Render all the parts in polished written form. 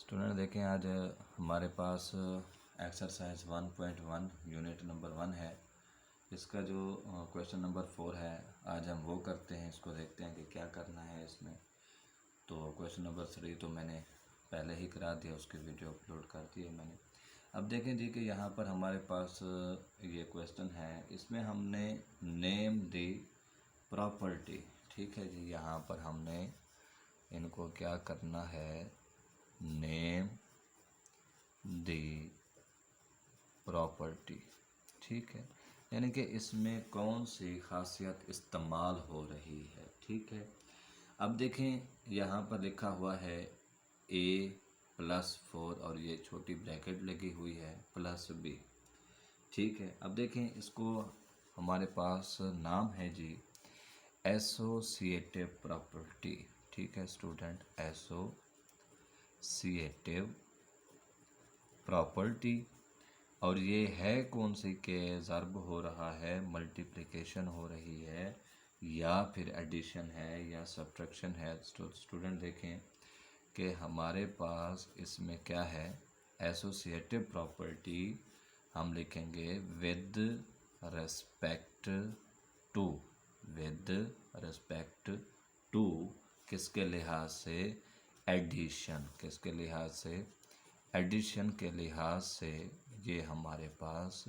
Student देखें, आज हमारे पास एक्सरसाइज 1.1 यूनिट नंबर 1 है। इसका जो क्वेश्चन नंबर 4 है, आज हम वो करते हैं। इसको देखते हैं कि क्या करना है इसमें। तो क्वेश्चन नंबर 3 तो मैंने पहले ही करा दिया, उसकी वीडियो अपलोड कर दी है मैंने। अब देखें जी कि यहाँ पर हमारे पास ये क्वेश्चन है, इसमें हमने नेम दी प्रॉपर्टी। ठीक है जी, यहाँ पर हमने इनको क्या करना है, नेम दी प्रॉपर्टी। ठीक है, यानी कि इसमें कौन सी खासियत इस्तेमाल हो रही है। ठीक है, अब देखें यहाँ पर लिखा हुआ है a+4 और ये छोटी ब्रैकेट लगी हुई है +b। ठीक है, अब देखें इसको हमारे पास नाम है जी एसोसिएटिव प्रॉपर्टी। ठीक है स्टूडेंट, एसोसिएटिव प्रॉपर्टी। और ये है कौन सी के ज़र्ब हो रहा है, मल्टीप्लिकेशन हो रही है, या फिर एडिशन है, या सब्ट्रैक्शन है। स्टूडेंट देखें कि हमारे पास इसमें क्या है, एसोसिएटिव प्रॉपर्टी हम लिखेंगे with respect to, with respect to किसके लिहाज से, एडिशन। किसके लिहाज से, एडिशन के लिहाज से ये हमारे पास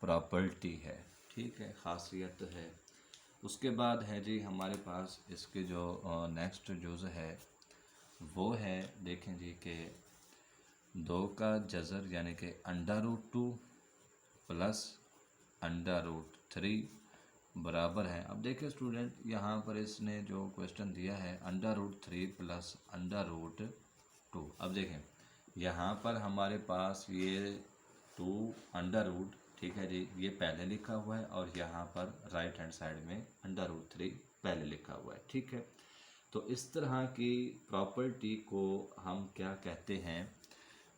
प्रॉपर्टी है। ठीक है, खासियत है। उसके बाद है जी हमारे पास इसके जो नेक्स्ट जुज़ है वो है, देखें जी कि 2 का जज़र यानी कि √2 प्लस √3 बराबर है। अब देखिए स्टूडेंट, यहाँ पर इसने जो क्वेश्चन दिया है √3 प्लस √2। अब देखें यहाँ पर हमारे पास ये 2 अंडर रूट, ठीक है जी, ये पहले लिखा हुआ है, और यहाँ पर राइट हैंड साइड में √3 पहले लिखा हुआ है। ठीक है, तो इस तरह की प्रॉपर्टी को हम क्या कहते हैं,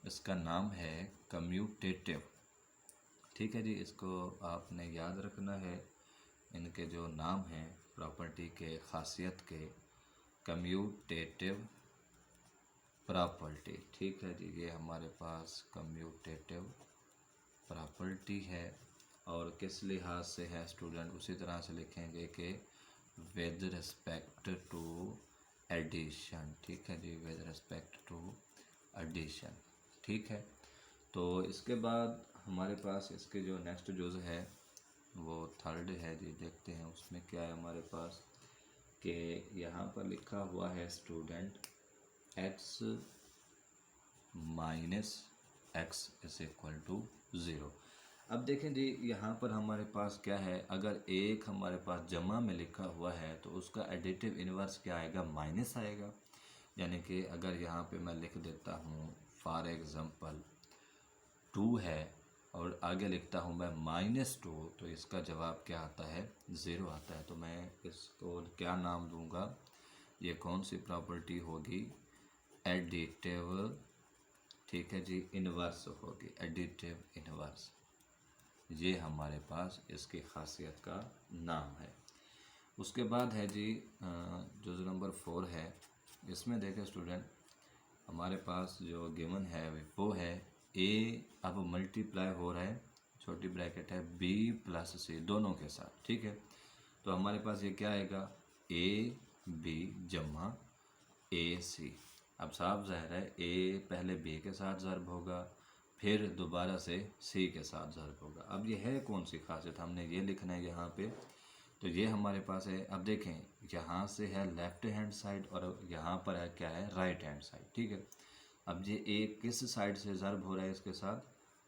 इसका नाम है कम्यूटेटिव। ठीक है जी, इसको आपने याद रखना है, इनके जो नाम हैं प्रॉपर्टी के, खासियत के, कम्यूटेटिव प्रॉपर्टी। ठीक है जी, ये हमारे पास कम्यूटेटिव प्रॉपर्टी है। और किस लिहाज से है स्टूडेंट, उसी तरह से लिखेंगे कि विद रिस्पेक्ट टू एडिशन। ठीक है जी, विद रिस्पेक्ट टू एडिशन। ठीक है, तो इसके बाद हमारे पास इसके जो नेक्स्ट जुज़ है वो थर्ड है जी। देखते हैं उसमें क्या है हमारे पास, कि यहाँ पर लिखा हुआ है student x minus x is equal to 0। अब देखें जी यहाँ पर हमारे पास क्या है, अगर एक हमारे पास जमा में लिखा हुआ है तो उसका एडिटिव इन्वर्स क्या आएगा, माइनस आएगा। यानी कि अगर यहाँ पे मैं लिख देता हूँ फॉर एग्ज़ाम्पल 2 है और आगे लिखता हूँ मैं -2, तो इसका जवाब क्या आता है, 0 आता है। तो मैं इसको क्या नाम दूंगा, ये कौन सी प्रॉपर्टी होगी, एडिटिव। ठीक है जी, इन्वर्स होगी, एडिटिव इन्वर्स। ये हमारे पास इसकी खासियत का नाम है। उसके बाद है जी जुज़ नंबर 4 है। इसमें देखें स्टूडेंट, हमारे पास जो गिवन है वो है a, अब मल्टीप्लाई हो रहा है, छोटी ब्रैकेट है, b प्लस c दोनों के साथ। ठीक है, तो हमारे पास ये क्या आएगा, ab जमा ac। अब साफ ज़ाहिर है a पहले b के साथ ज़र्ब होगा, फिर दोबारा से c के साथ ज़र्ब होगा। अब ये है कौन सी खासियत, हमने ये लिखना है यहाँ पे। तो ये हमारे पास है, अब देखें यहाँ से है लेफ़्ट हैंड साइड और यहाँ पर है क्या है, राइट हैंड साइड। ठीक है, अब ये एक किस साइड से ज़र्ब हो रहा है, इसके साथ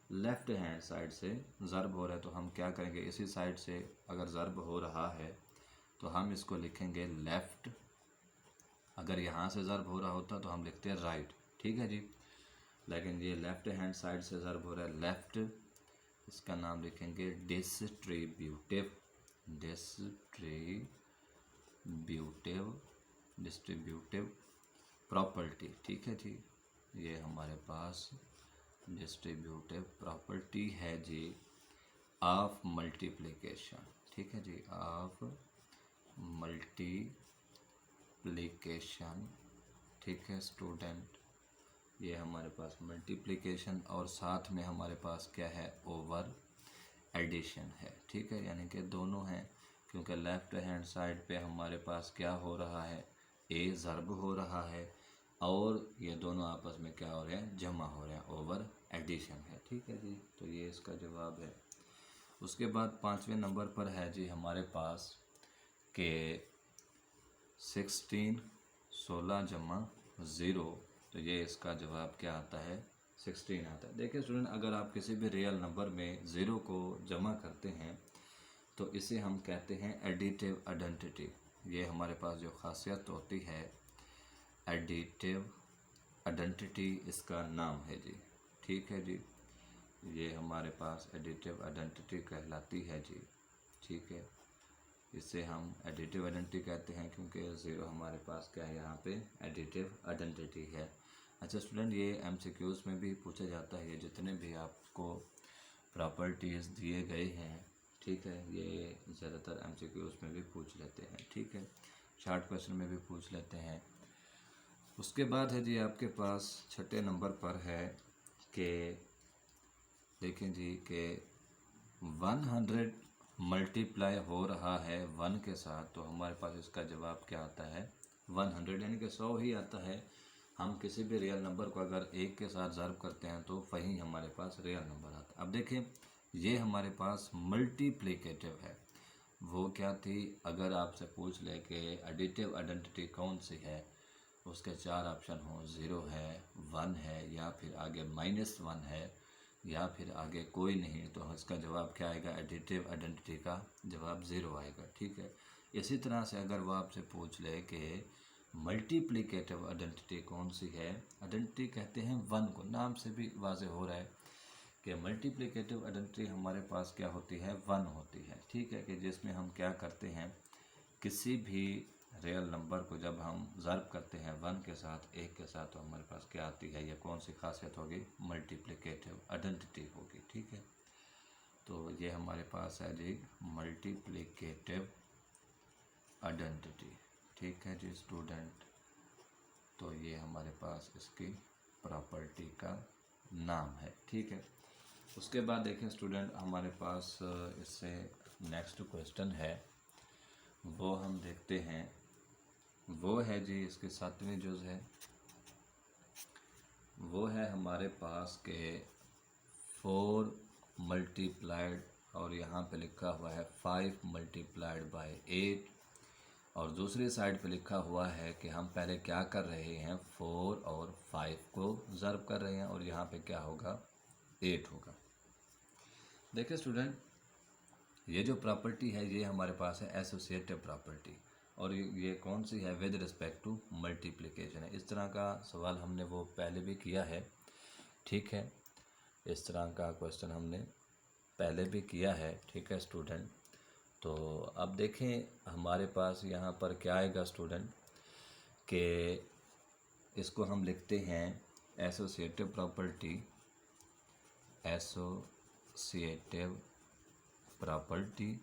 लेफ़्ट हैंड साइड से ज़र्ब हो रहा है। तो हम क्या करेंगे, इसी साइड से अगर ज़र्ब हो रहा है तो हम इसको लिखेंगे लेफ़्ट। अगर यहाँ से ज़र्ब हो रहा होता तो हम लिखते हैं राइट। ठीक है जी, लेकिन ये लेफ़्ट हैंड साइड से ज़र्ब हो रहा है, लेफ़्ट। इसका नाम लिखेंगे डिस्ट्रीब्यूटिव, डिस्ट्रीब्यूटिव प्रॉपर्टी। ठीक है जी, ये हमारे पास डिस्ट्रीब्यूटिव प्रॉपर्टी है जी ऑफ मल्टीप्लिकेशन। ठीक है जी, ऑफ मल्टीप्लिकेशन। ठीक है स्टूडेंट, ये हमारे पास मल्टीप्लिकेशन और साथ में हमारे पास क्या है, ओवर एडिशन है। ठीक है, यानी कि दोनों हैं, क्योंकि लेफ्ट हैंड साइड पे हमारे पास क्या हो रहा है, ए ज़र्ब हो रहा है और ये दोनों आपस में क्या हो रहे हैं, जमा हो रहे हैं, ओवर एडिशन है। ठीक है जी, तो ये इसका जवाब है। उसके बाद 5वें नंबर पर है जी हमारे पास के 16 जमा 0, तो ये इसका जवाब क्या आता है, 16 आता है। देखिए स्टूडेंट, अगर आप किसी भी रियल नंबर में 0 को जमा करते हैं तो इसे हम कहते हैं एडिटिव आइडेंटिटी। ये हमारे पास जो खासियत होती है, एडिटिव आइडेंटिटी इसका नाम है जी। ठीक है जी, ये हमारे पास एडिटिव आइडेंटिटी कहलाती है जी। ठीक है, इसे हम एडिटिव आइडेंटिटी कहते हैं क्योंकि 0 हमारे पास क्या है, यहाँ पे एडिटिव आइडेंटिटी है। अच्छा स्टूडेंट, ये एमसीक्यूज़ में भी पूछा जाता है, ये जितने भी आपको प्रॉपर्टीज़ दिए गए हैं, ठीक है, ये ज़्यादातर एमसीक्यूज़ में भी पूछ लेते हैं। ठीक है, शॉर्ट क्वेश्चन में भी पूछ लेते हैं। उसके बाद है जी आपके पास 6ठे नंबर पर है कि देखें जी कि 100 मल्टीप्लाई हो रहा है 1 के साथ, तो हमारे पास इसका जवाब क्या आता है, 100, यानी कि 100 ही आता है। हम किसी भी रियल नंबर को अगर 1 के साथ ज़र्ब करते हैं तो वही हमारे पास रियल नंबर आता है। अब देखें, ये हमारे पास मल्टीप्लिकेटिव है। वो क्या थी, अगर आपसे पूछ ले कि एडिटिव आइडेंटिटी कौन सी है, उसके 4 ऑप्शन हो, 0 है, 1 है, या फिर आगे -1 है, या फिर आगे कोई नहीं, तो इसका जवाब क्या आएगा, एडिटिव आइडेंटिटी का जवाब 0 आएगा। ठीक है, इसी तरह से अगर वो आपसे पूछ ले कि मल्टीप्लिकेटिव आइडेंटिटी कौन सी है, आइडेंटिटी कहते हैं 1 को, नाम से भी वाज़े हो रहा है कि मल्टीप्लिकेटिव आइडेंटिटी हमारे पास क्या होती है, 1 होती है। ठीक है, कि जिसमें हम क्या करते हैं, किसी भी रियल नंबर को जब हम ज़र्ब करते हैं 1 के साथ, 1 के साथ, तो हमारे पास क्या आती है, ये कौन सी खासियत होगी, मल्टीप्लिकेटिव आइडेंटिटी होगी। ठीक है, तो ये हमारे पास है जी मल्टीप्लिकेटिव आइडेंटिटी। ठीक है जी स्टूडेंट, तो ये हमारे पास इसकी प्रॉपर्टी का नाम है। ठीक है, उसके बाद देखें स्टूडेंट, हमारे पास इससे नेक्स्ट क्वेश्चन है, वो हम देखते हैं। वो है जी इसके 7वें जुज़ है, वो है हमारे पास के 4 मल्टीप्लाइड, और यहाँ पे लिखा हुआ है 5 मल्टीप्लाइड बाय 8, और दूसरी साइड पे लिखा हुआ है कि हम पहले क्या कर रहे हैं, 4 और 5 को ज़र्ब कर रहे हैं, और यहाँ पे क्या होगा, 8 होगा। देखिए स्टूडेंट, ये जो प्रॉपर्टी है ये हमारे पास है एसोसिएटिव प्रॉपर्टी, और ये कौन सी है, विद रिस्पेक्ट टू मल्टीप्लिकेशन है। इस तरह का सवाल हमने वो पहले भी किया है। ठीक है, इस तरह का क्वेश्चन हमने पहले भी किया है। ठीक है स्टूडेंट, तो अब देखें हमारे पास यहाँ पर क्या आएगा स्टूडेंट, कि इसको हम लिखते हैं एसोसिएटिव प्रॉपर्टी, एसोसिएटिव प्रॉपर्टी।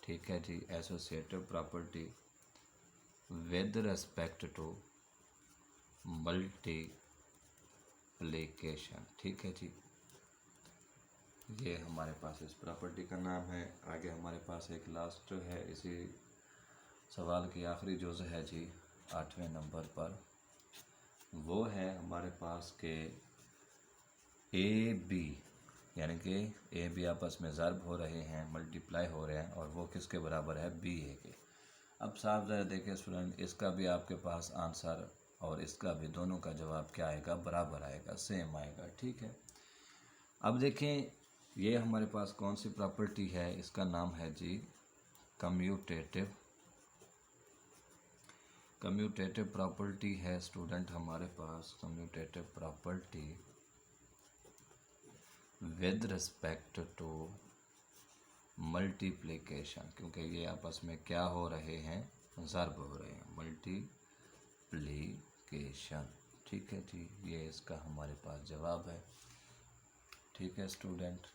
ठीक है जी, associative property with respect to multiplication. ठीक है जी, ये हमारे पास इस प्रॉपर्टी का नाम है। आगे हमारे पास एक लास्ट है, इसी सवाल की आखिरी जुज़ है जी 8वें नंबर पर, वो है हमारे पास के ए बी, यानी कि ए बी आपस में ज़र्ब हो रहे हैं, मल्टीप्लाई हो रहे हैं, और वो किसके बराबर है, बी ए के। अब साफ ज़रा देखें स्टूडेंट, इसका भी आपके पास आंसर और इसका भी, दोनों का जवाब क्या आएगा, बराबर आएगा, सेम आएगा। ठीक है, अब देखें ये हमारे पास कौन सी प्रॉपर्टी है, इसका नाम है जी कम्यूटेटिव। कम्यूटेटिव प्रॉपर्टी है स्टूडेंट हमारे पास, commutative property with respect to multiplication, क्योंकि ये आपस में क्या हो रहे हैं, ज़र्ब हो रहे हैं, मल्टीप्लिकेशन। ठीक है जी, ये इसका हमारे पास जवाब है। ठीक है स्टूडेंट।